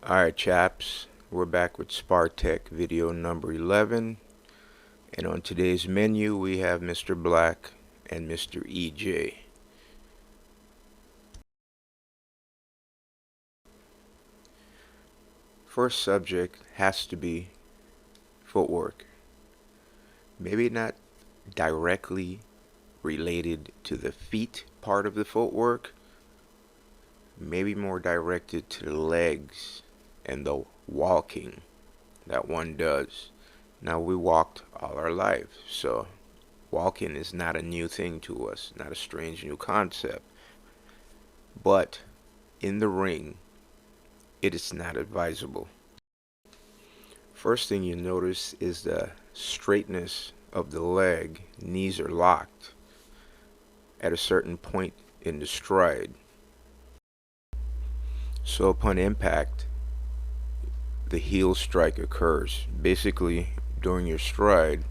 Alright chaps, we're back with Spar Tech video number 11, and on today's menu we have Mr. Black and Mr. EJ. First subject has to be footwork. Maybe not directly related to the feet part of the footwork, maybe more directed to the legs and the walking that one does. Now, we walked all our lives, so walking is not a new thing to us, not a strange new concept. But in the ring, it is not advisable. First thing you notice is the straightness of the leg. Knees are locked at a certain point in the stride. So upon impact, the heel strike occurs. Basically, during your stride,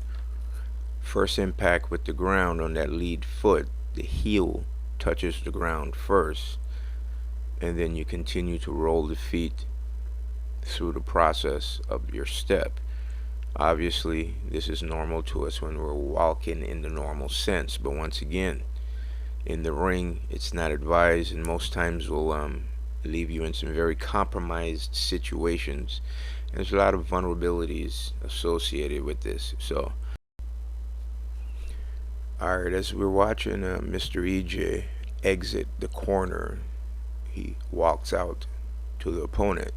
first impact with the ground on that lead foot, the heel touches the ground first, and then you continue to roll the feet through the process of your step. Obviously, this is normal to us when we're walking in the normal sense, but once again, in the ring, it's not advised, and most times will leave you in some very compromised situations. And there's a lot of vulnerabilities associated with this. So, alright, as we're watching Mr. EJ exit the corner, he walks out to the opponent.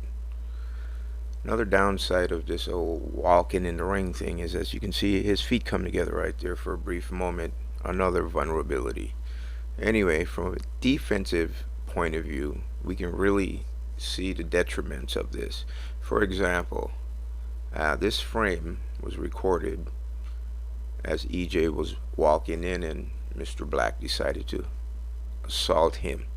Another downside of this old walking in the ring thing is, as you can see, his feet come together right there for a brief moment. Another vulnerability. Anyway, from a defensive point of view, we can really see the detriments of this. For example, this frame was recorded as EJ was walking in and Mr. Black decided to assault him.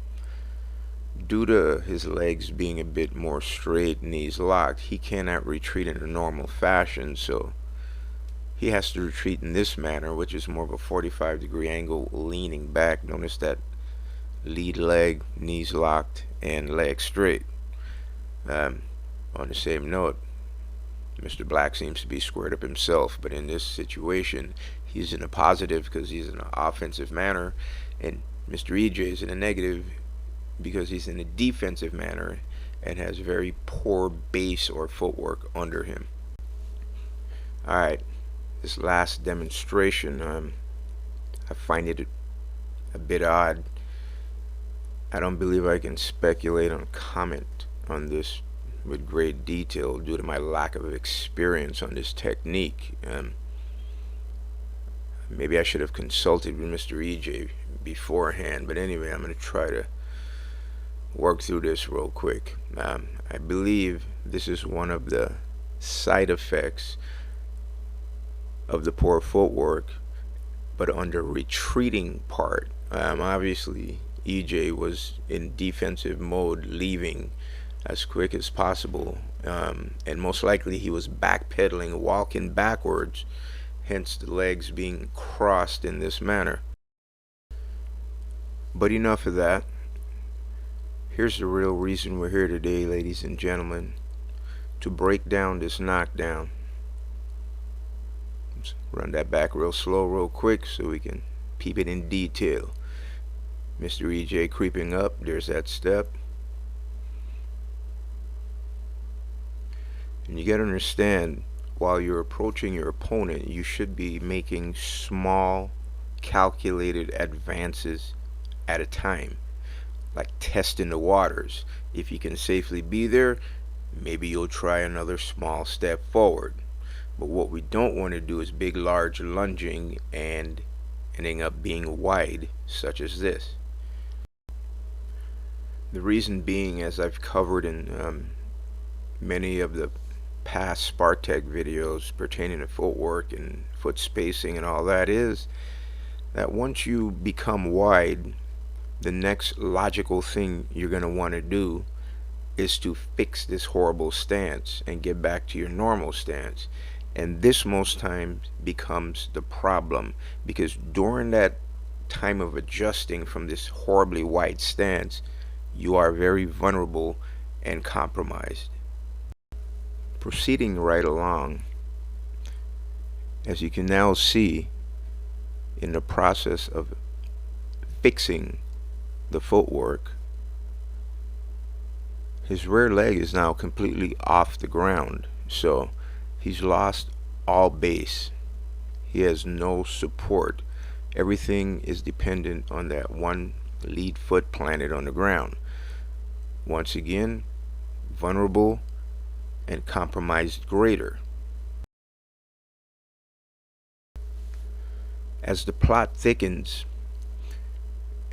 Due to his legs being a bit more straight, knees locked, he cannot retreat in a normal fashion, so he has to retreat in this manner, which is more of a 45-degree angle, leaning back. Notice that lead leg, knees locked, and leg straight. On the same note, Mr. Black seems to be squared up himself, but in this situation, he's in a positive because he's in an offensive manner, and Mr. EJ is in a negative because he's in a defensive manner and has very poor base or footwork under him. Alright, this last demonstration, I find it a bit odd. I don't believe I can speculate on comment on this with great detail due to my lack of experience on this technique. Maybe I should have consulted with Mr. EJ beforehand, but anyway, I'm going to try to work through this real quick. I believe this is one of the side effects of the poor footwork, but on the retreating part. Obviously, EJ was in defensive mode, leaving as quick as possible, and most likely he was backpedaling, walking backwards, hence the legs being crossed in this manner. But enough of that. Here's the real reason we're here today, ladies and gentlemen, to break down this knockdown. Let's run that back real slow, real quick, so we can peep it in detail. Mr. EJ creeping up, there's that step. And you gotta understand, while you're approaching your opponent, you should be making small, calculated advances at a time, like testing the waters. If you can safely be there, maybe you'll try another small step forward. But what we don't want to do is big, large lunging and ending up being wide, such as this. The reason being, as I've covered in many of the past Spar Tech videos pertaining to footwork and foot spacing and all that, is that once you become wide, the next logical thing you're going to want to do is to fix this horrible stance and get back to your normal stance. And this most times becomes the problem, because during that time of adjusting from this horribly wide stance, you are very vulnerable and compromised. Proceeding right along, as you can now see, in the process of fixing the footwork, his rear leg is now completely off the ground, so he's lost all base. He has no support. Everything is dependent on that one lead foot planted on the ground. Once again, vulnerable and compromised greater. As the plot thickens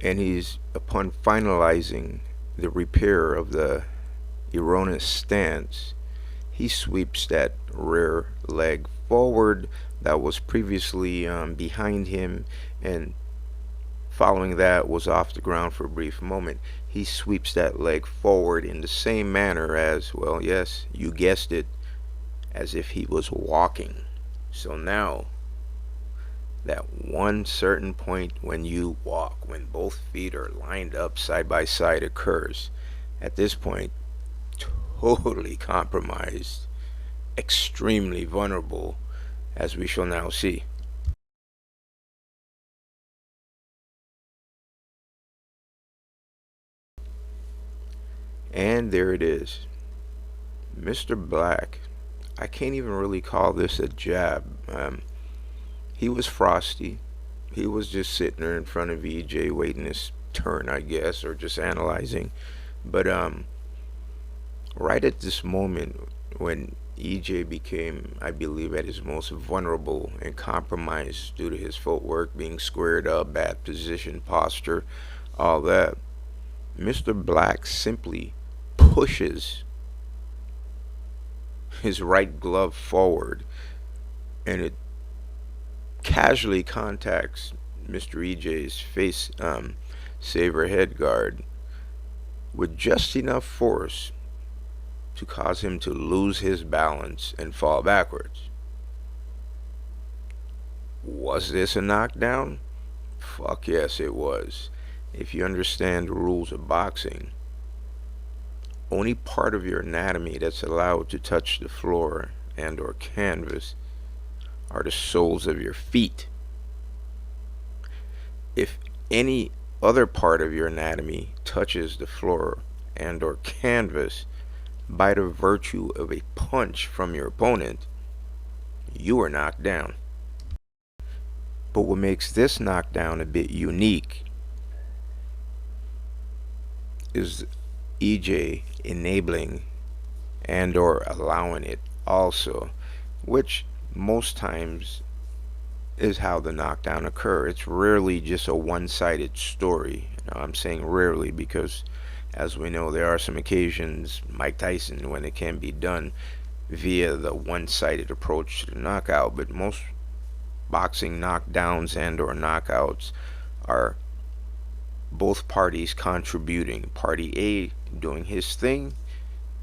and he's upon finalizing the repair of the erroneous stance, he sweeps that rear leg forward that was previously behind him, and following that was off the ground for a brief moment. He sweeps that leg forward in the same manner as, well, yes, you guessed it, as if he was walking. So now, that one certain point when you walk, when both feet are lined up side by side, occurs. At this point, totally compromised, extremely vulnerable, as we shall now see. And there it is. Mr. Black, I can't even really call this a jab. He was frosty. He was just sitting there in front of EJ waiting his turn, I guess, or just analyzing. But right at this moment when EJ became, I believe, at his most vulnerable and compromised due to his footwork being squared up, bad position, posture, all that, Mr. Black simply pushes his right glove forward, and it casually contacts Mr. EJ's face saver head guard with just enough force to cause him to lose his balance and fall backwards. Was this a knockdown? Fuck yes, it was. If you understand the rules of boxing, only part of your anatomy that's allowed to touch the floor and or canvas are the soles of your feet. If any other part of your anatomy touches the floor and or canvas by the virtue of a punch from your opponent, you are knocked down. But what makes this knockdown a bit unique is EJ enabling and or allowing it also, which most times is how the knockdown occurs. It's rarely just a one-sided story. Now, I'm saying rarely because, as we know, there are some occasions, Mike Tyson, when it can be done via the one-sided approach to the knockout, but most boxing knockdowns and or knockouts are both parties contributing, party A doing his thing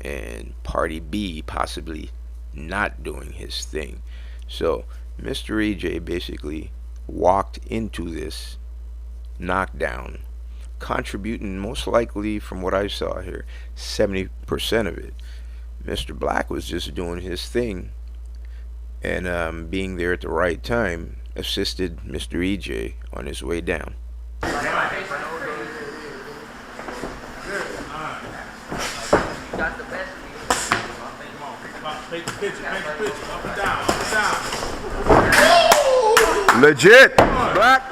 and party B possibly not doing his thing. So Mr. EJ basically walked into this knockdown contributing, most likely, from what I saw here, 70% of it. Mr. Black was just doing his thing, and being there at the right time assisted Mr. EJ on his way down. Legit, Black.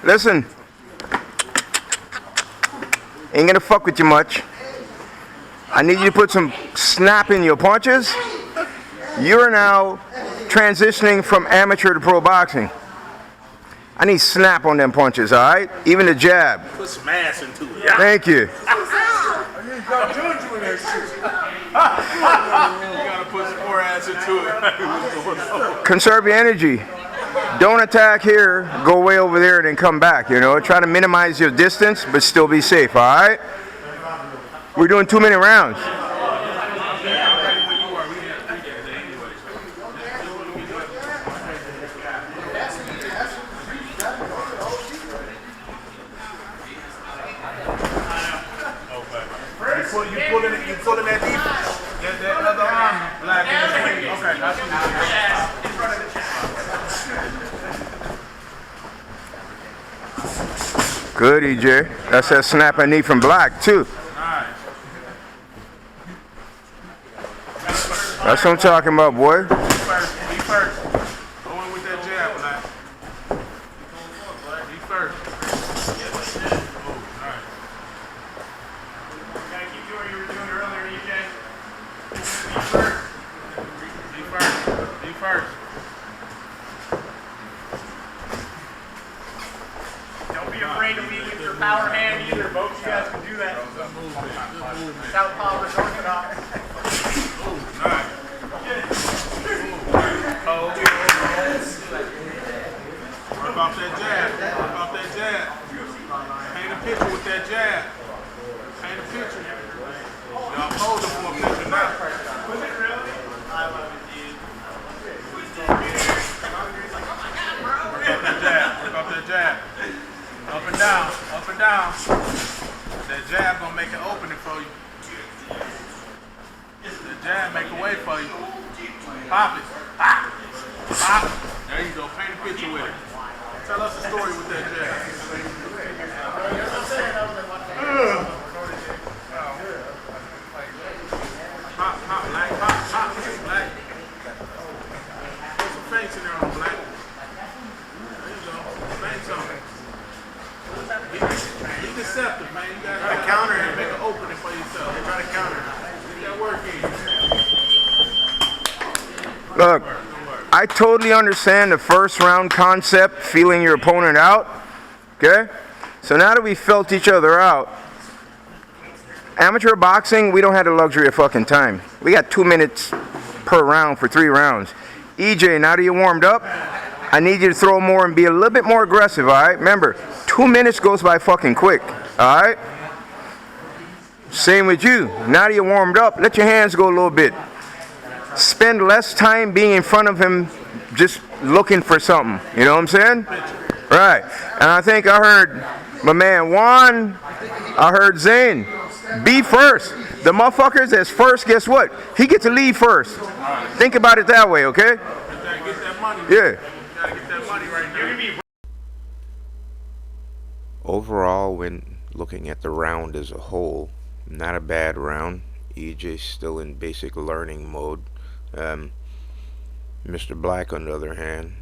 Listen, ain't gonna fuck with you much. I need you to put some snap in your punches. You're now transitioning from amateur to pro boxing. I need snap on them punches, all right? Even the jab. Put some ass into it. Yeah. Thank you. You gotta put some more ass into it. Conserve your energy. Don't attack here, go way over there, and then come back, you know? Try to minimize your distance, but still be safe, all right? We're doing 2-minute rounds. You pulling that Good, EJ. That's that snap I need from Black, too. That's what I'm talking about, boy. Be first. Go in with that jab, Black. Be first. Gotta keep doing what you were doing earlier, EJ. Be first. Be first. Don't be afraid to lead with your power hand either. Both of you guys can do that. Southpaw versus orthodox. Nice. Work off that jab. Work off that jab. Paint a picture with that jab. Paint a picture. Y'all hold it for a picture now. Was it really? I love it, dude. Work off that jab. Work off that jab. Up and down. Up and down. That jab gonna make an opening for you. That jab make a way for you. Pop it. Pop. Pop. There you go. Paint a picture with it. Tell us a story with that jab. Pop, pop, Black. Pop, pop, Black. Put some feints in there on Black. There you go. Feints on it. Be deceptive, man. You gotta counter and make an opening for yourself. They try to counter. Get that work in. Look, I totally understand the first round concept, feeling your opponent out. Okay? So now that we felt each other out, amateur boxing, we don't have the luxury of fucking time. We got 2 minutes per round for 3 rounds. EJ, now that you warmed up, I need you to throw more and be a little bit more aggressive, alright? Remember, 2 minutes goes by fucking quick, alright? Same with you. Now that you warmed up, let your hands go a little bit. Spend less time being in front of him just looking for something. You know what I'm saying? Right. And I think I heard my man Juan, I heard Zane, be first. The motherfuckers that's first, guess what? He gets to leave first. Think about it that way, okay? Get that money. Yeah. You gotta get that money right now. Overall, when looking at the round as a whole, not a bad round. EJ's still in basic learning mode. Mr. Black, on the other hand,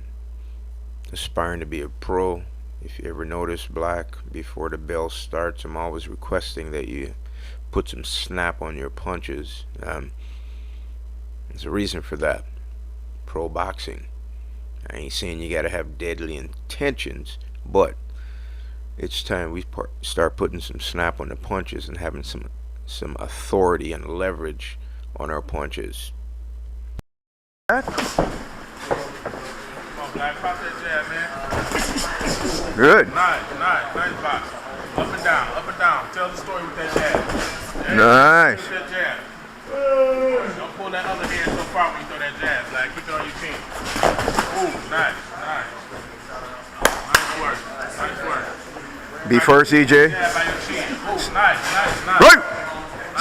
aspiring to be a pro. If you ever notice, Black, before the bell starts, I'm always requesting that you put some snap on your punches. There's a reason for that. Pro boxing. I ain't saying you gotta have deadly intentions, but it's time we start putting some snap on the punches and having some authority and leverage on our punches. Come on, Black. Pop that jab, man. Good. Nice box. Up and down, up and down. Tell the story with that jab. Nice. With that jab. Don't pull that other hand so far when you throw that jab, Black. Keep it on your chin. Ooh, nice. Nice work. Nice work. Be first, EJ. Jab by your chin. Ooh, nice. Right.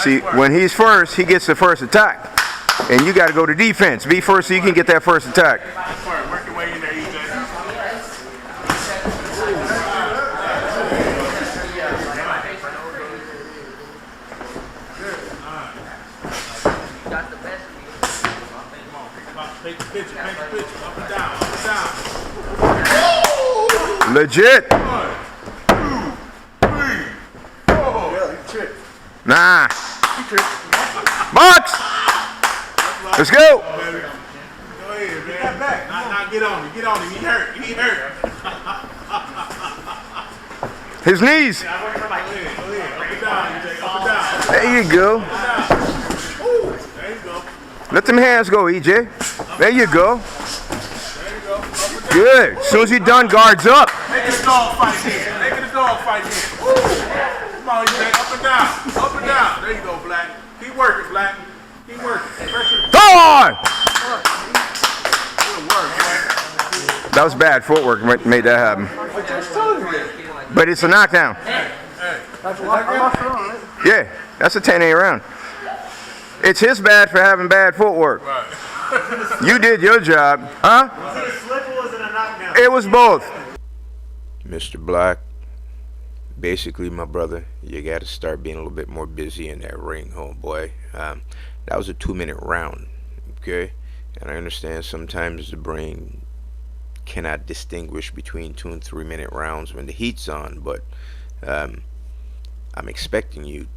See, when he's first, he gets the first attack. And you got to go to defense. Be first so you can get that first attack. Nice work. Work your way in there, EJ. Take the picture, up and down, Legit. 1, 2, 3, 4. Nah. Box. Let's go. Go ahead, man. Now get on him. He hurt. His knees. Go ahead. Up and down, EJ. Up and down. There you go. There you go. Let them hands go, EJ. There you go. Good. As soon as you're done, guards up. Make it a dog fight here. Make it a dog fight here. Come on, EJ. Up and down. Up and down. There you go, Black. Keep working, Black. Keep working. Pressure. Go on! Good work, boy. That was bad footwork. Made that happen. But it's a knockdown. Yeah, that's a 10-8 round. It's his bad for having bad footwork. Right. You did your job, huh? Was it a slip or was it a knockdown? It was both. Mr. Black, basically, my brother, you got to start being a little bit more busy in that ring, homeboy. That was a 2-minute round, okay? And I understand sometimes the brain cannot distinguish between 2 and 3-minute rounds when the heat's on, but I'm expecting you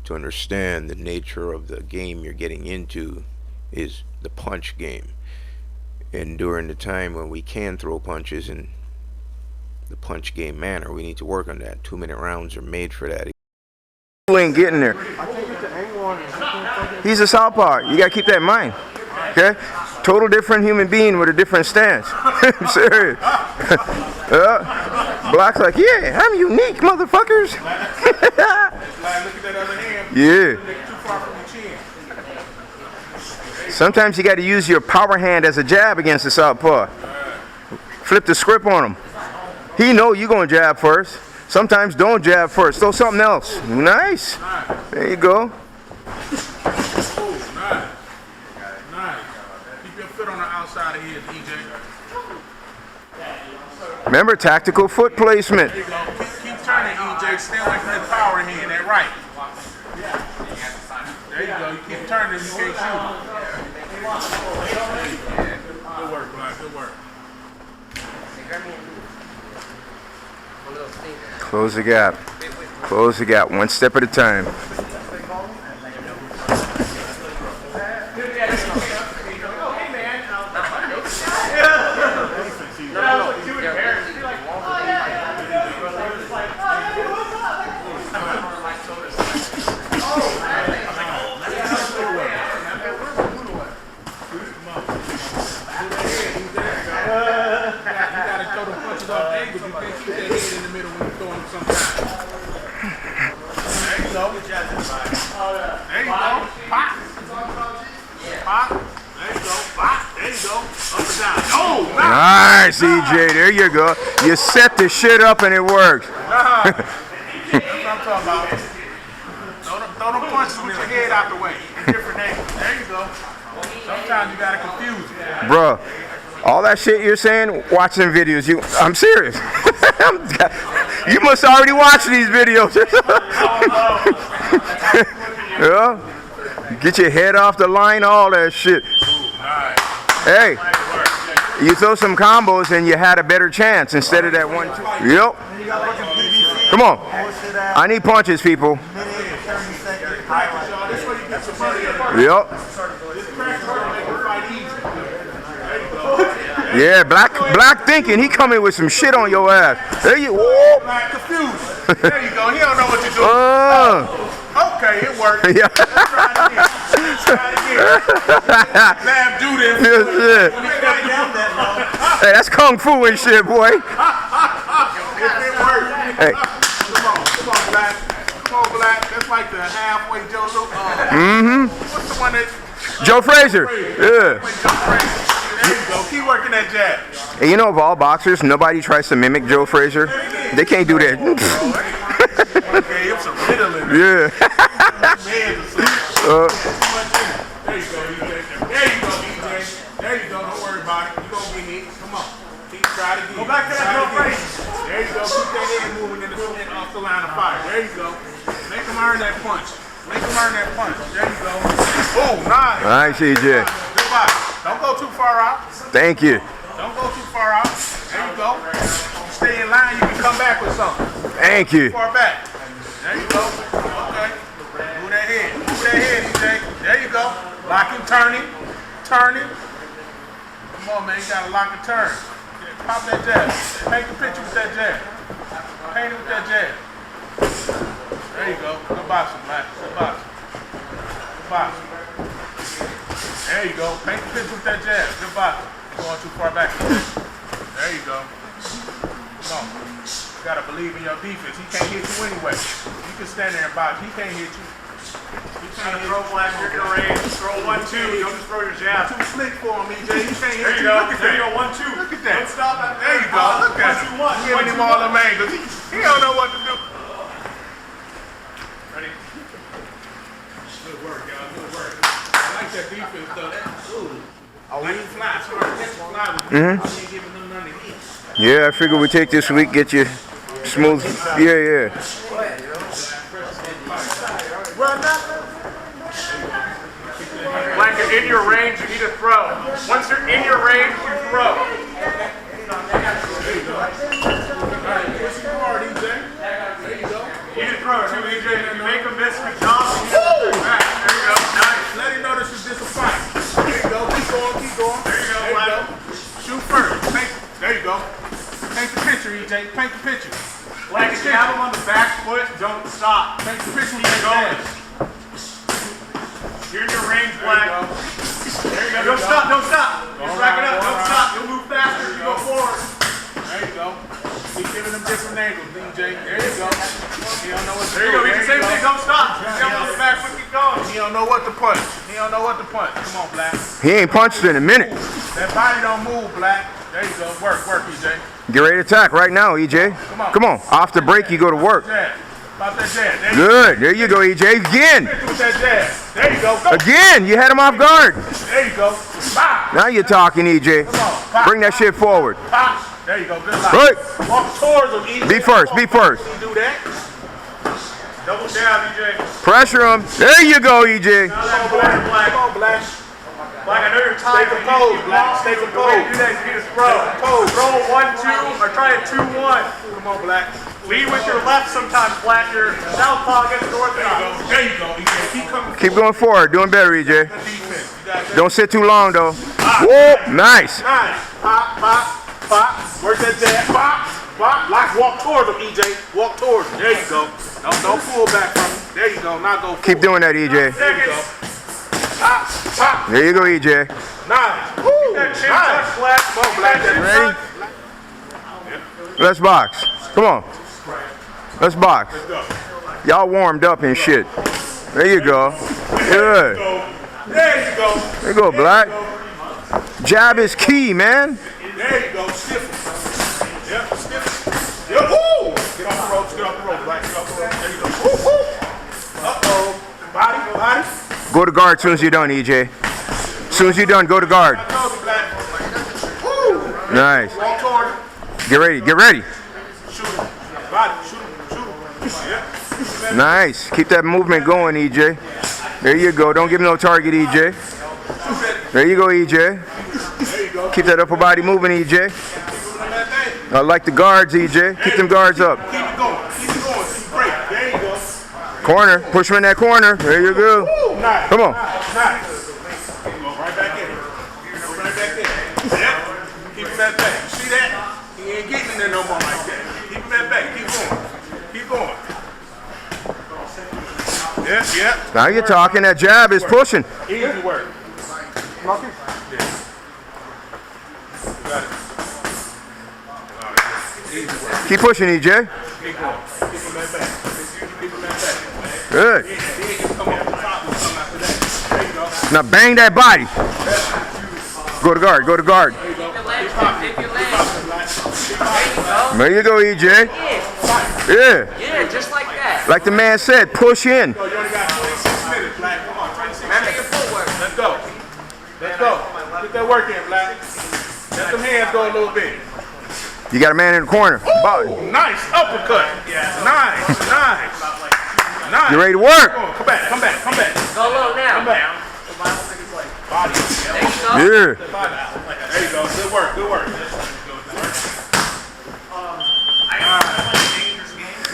to understand the nature of the game you're getting into is the punch game. And during the time when we can throw punches in the punch game manner, we need to work on that. 2-minute rounds are made for that. He ain't getting there. He's a southpaw. You gotta keep that in mind. Okay? Total different human being with a different stance. I'm serious. Black's like, yeah, I'm unique, motherfuckers. Look at that other hand. Yeah. Too far from the chin. Sometimes you got to use your power hand as a jab against the southpaw. Flip the script on him. He know you gonna jab first. Sometimes don't jab first. Throw something else. Nice. There you go. Nice. Nice. Keep your foot on the outside of here, EJ. Remember, tactical foot placement. There you go. Keep turning, EJ. Stay away from that power hand, that right. There you go. You keep turning, you can't shoot. Good work, Black. Good work. Close the gap. Close the gap. One step at a time. Nice, EJ. There you go. You set the shit up and it works. That's what I'm talking about. Throw them punches with your head out the way. Different angles. There you go. Sometimes you gotta confuse it. Bro, all that shit you're saying, watching videos, I'm serious. You must already watch these videos. Yeah? Get your head off the line, all that shit. Hey, you throw some combos and you had a better chance instead of that 1-2. Yep. Come on. I need punches, people. Yep. Yeah, black thinking. He coming with some shit on your ass. There you. Whoop. Black confused. There you go. He don't know what you're doing. Okay, it worked. Yeah. Let's try it again. Let him do this. Hey, that's kung fu and shit, boy. If it works. Hey. Come on, Black. Come on, Black. That's like the halfway Joe Luke. What's the one that? Joe Frazier. Yeah. Joe Frazier. There you go. Keep working that jab. Hey, you know, of all boxers, nobody tries to mimic Joe Frazier. They can't do that. Okay, it's some riddling. Yeah. There you go, EJ. There you go, EJ. There you go. Don't worry about it. You gonna get hit. Come on. Keep trying to get. Go back to that Joe Frazier. There you go. Keep that head moving in the off the line of fire. There you go. Make him earn that punch. Make him earn that punch. There you go. Oh, nice. Nice, EJ. Goodbye. Don't go too far out. Thank you. Don't go too far out. There you go. Stay in line. You can come back with something. Thank you. Far back. There you go. Okay. Move that head. Move that head, EJ. There you go. Lock and turning. Turning. Come on, man. You gotta lock and turn. Pop that jab. Paint the picture with that jab. Paint it with that jab. There you go. Good boxing, man. Good boxing. Good boxing. There you go. Paint the picture with that jab. Good boxing. You're going too far back. There you go. Come on. You gotta believe in your defense. He can't hit you anyway. You can stand there and box. He can't hit you. He can't Throw flash, you're gonna range. Throw 1-2. Don't just throw your jab. too slick for him, EJ. He can't hit There you you. go. Look at There you that. go. 1-2. Look at that. Don't stop at There you go. Look at him. 1-2-1. Giving him all the angles. He don't know what to do. Ready? Good work, y'all. Good work. I like that defense, though. Ooh. fly. Somebody catch the fly with you. I ain't giving them none to eat. Yeah, I figured we take this week, get you smooth. Yeah. When you're in your range, you need to throw. Once you're in your range, you throw. What's your guard, EJ? There you go. You need to throw too, EJ. If you make a miss, good job. There you go. Nice. Let him know this is just a fight. There you go. Keep going. There you go. Shoot first. There you go. Paint the picture, EJ. Paint the picture. Like if you have them on the back foot, don't stop. Paint the picture. Keep going. You're in your range, Black. There you go. Don't stop. Just rack it up. Don't stop. You'll move faster if you go forward. There you go. Keep giving them different angles, DJ. There you go. He don't know what to There you go. do. You can same thing. Don't stop. Just jump on the back foot. Keep going. He don't know what to punch. Come on, Black. He ain't punched in a minute. That body don't move, Black. There you go. Work, EJ. Get ready to attack right now, EJ. Come on. Off the break, you go to work. Jab. About that jab. There you Good. There you go, EJ. Again. go. With that jab. There you go. Go. Again. You had him off guard. There you go. Pop. Now you're talking, EJ. Come on. Pop. Bring that shit forward. Pop. There you go. Good luck. Right. Walk towards him, EJ. Be first. Be first. You do that. Double jab, EJ. Pressure him. There you go, EJ. Now that corner, Black. Come on, Black. Black, I know you're tired. Stay composed, Black. Stay The way to do composed. that is you just throw. Throw 1-2 or try a 2-1. Come on, Black. Lead with your left sometimes, Black. Your southpaw against the orthodox. There you go, EJ. Keep coming. Keep going forward. Doing better, EJ. Defense. You got that. Don't sit too long, though. Whoop. Nice. Nice. Pop. Work that jab. Pop. Like walk towards him, EJ. Walk towards him. There you go. Don't pull back from him. There you go. Now go forward. Keep doing that, EJ. Seconds. Pop. There you go, EJ. Nice. Woo. That chin Nice. touch, Black. Come on, Black. Ready? Let's box. Come on. Let's box. Y'all warmed up and shit. There you go. Good. There you go. There you go, Black. Jab is key, man. There you go. Stiff. Yep. Stiff. Yep. Woo. Get off the ropes. Black. Get off the ropes. There you go. Woo. Uh-oh. Body. Go to guard as soon as you're done, EJ. As soon as you're done, go to guard. I told you, Black. Woo. Nice. Walk toward him. Get ready. Shoot him. Body. Shoot him. Yep. Nice. Keep that movement going, EJ. There you go. Don't give him no target, EJ. There you go, EJ. There you go. Keep that upper body moving, EJ. Keep doing that thing. I like the guards, EJ. Keep them guards up. Keep it going. Break. There you go. Corner. Push him in that corner. There you go. Woo. Nice. Come on. Nice. Go right back in. Go right back in. Yep. Keep him at back. You see that? He ain't getting in there no more like that. Keep him at back. Keep going. Yep. Now you're talking. That jab is pushing. Easy work. Keep pushing, EJ. Keep going. Keep him at back. Keep him at back. Good. He ain't gonna come off the top and come after that. There you go. Now bang that body. Go to guard. There you go. There you go, EJ. Yeah. Yeah, just like that. Like the man said, push in. You only got 26 minutes, Black. Come on, 26 Remember minutes. your footwork. Let's go. Get that work in, Black. Let them hands go a little bit. You got a man in the corner. Ooh, nice uppercut. Nice. You ready to work? Come back. Go low now. Body. There you go. Yeah. There you go. Good work.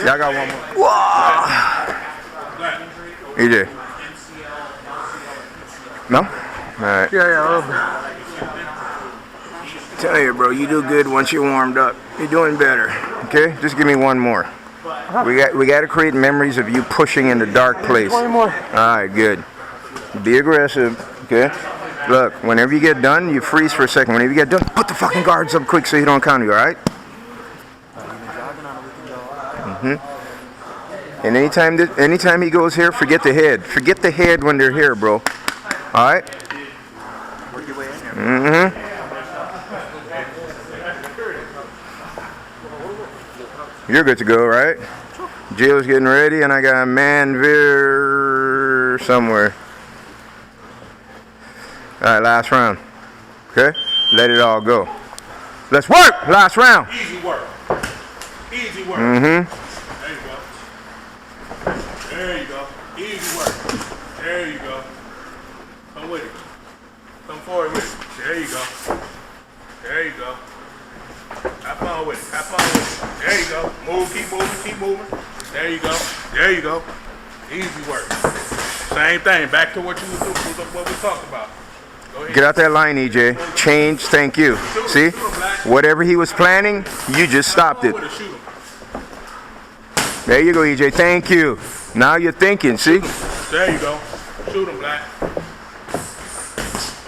Y'all got one more. EJ. No? Alright. Yeah. Tell you, bro, you do good once you're warmed up. You're doing better. Okay? Just give me one more. We got to create memories of you pushing in the dark place. One more. Alright, good. Be aggressive. Okay? Look, whenever you get done, you freeze for a second. Whenever you get done, put the fucking guards up quick so you don't counter you, alright? And anytime he goes here, forget the head. Forget the head when they're here, bro. Alright? You're good to go, right? Jill's getting ready, and I got Manveer somewhere. Alright, last round. Okay? Let it all go. Let's work. Last round. Easy work. Easy work. Mm-hmm. There you go. There you go. Easy work. There you go. Come with it. Come forward with it. There you go. There you go. Have fun with it. Have fun with it. There you go. Move, keep moving, keep moving. There you go. There you go. Easy work. Same thing. Back to what you was doing, what we talked about. Go ahead. Get out that line, EJ. Change, thank you. See? Whatever he was planning, you just stopped it. Shoot him. There you go, EJ. Thank you. Now you're thinking, see? There you go. Shoot him, Black.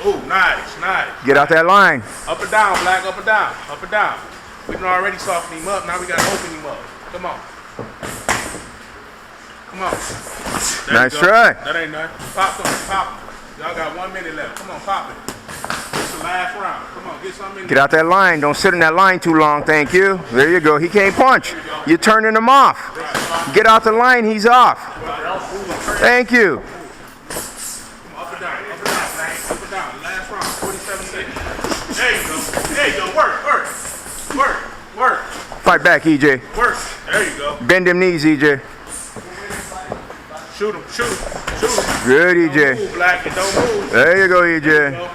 Ooh, nice, nice. Get out that line. Up and down, Black, up and down, up and down. We done already softened him up, now we gotta open him up. Come on. Come on. There Nice you go. try. That ain't nothing. Pop them, pop them. Y'all got 1 minute left. Come on, pop it. It's the last round. Come on, get something in. Get out that line. Don't sit in that line too long, thank you. There you go. He can't punch. You're turning him off. Get out the line, he's off. Thank you. Up and down, Black. Up and down. Last round, 47 seconds. There you go. There you go. Work, work. Work, work, Fight back, EJ. work. There you go. Bend them knees, EJ. Shoot him, shoot him, shoot him. Good, Don't EJ. move, Black, and don't move. There you go, There you EJ. go.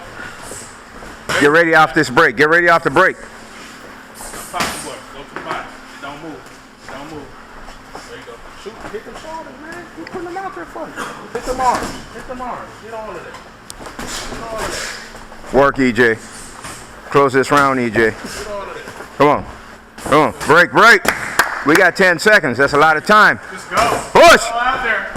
Get ready off this break. Get ready off the break. Pop the boy. Go to the bottom. Don't move. Don't move. There you go. Shoot. Hit them shoulders, man. You putting them out there for you. Hit them arms. Hit them arms. Get all of that. Get all of that. Work, EJ. Close this round, EJ. Get all of that. Come on. Come on. Break, break. We got 10 seconds. That's a lot of time. Just go. Push. Go out there.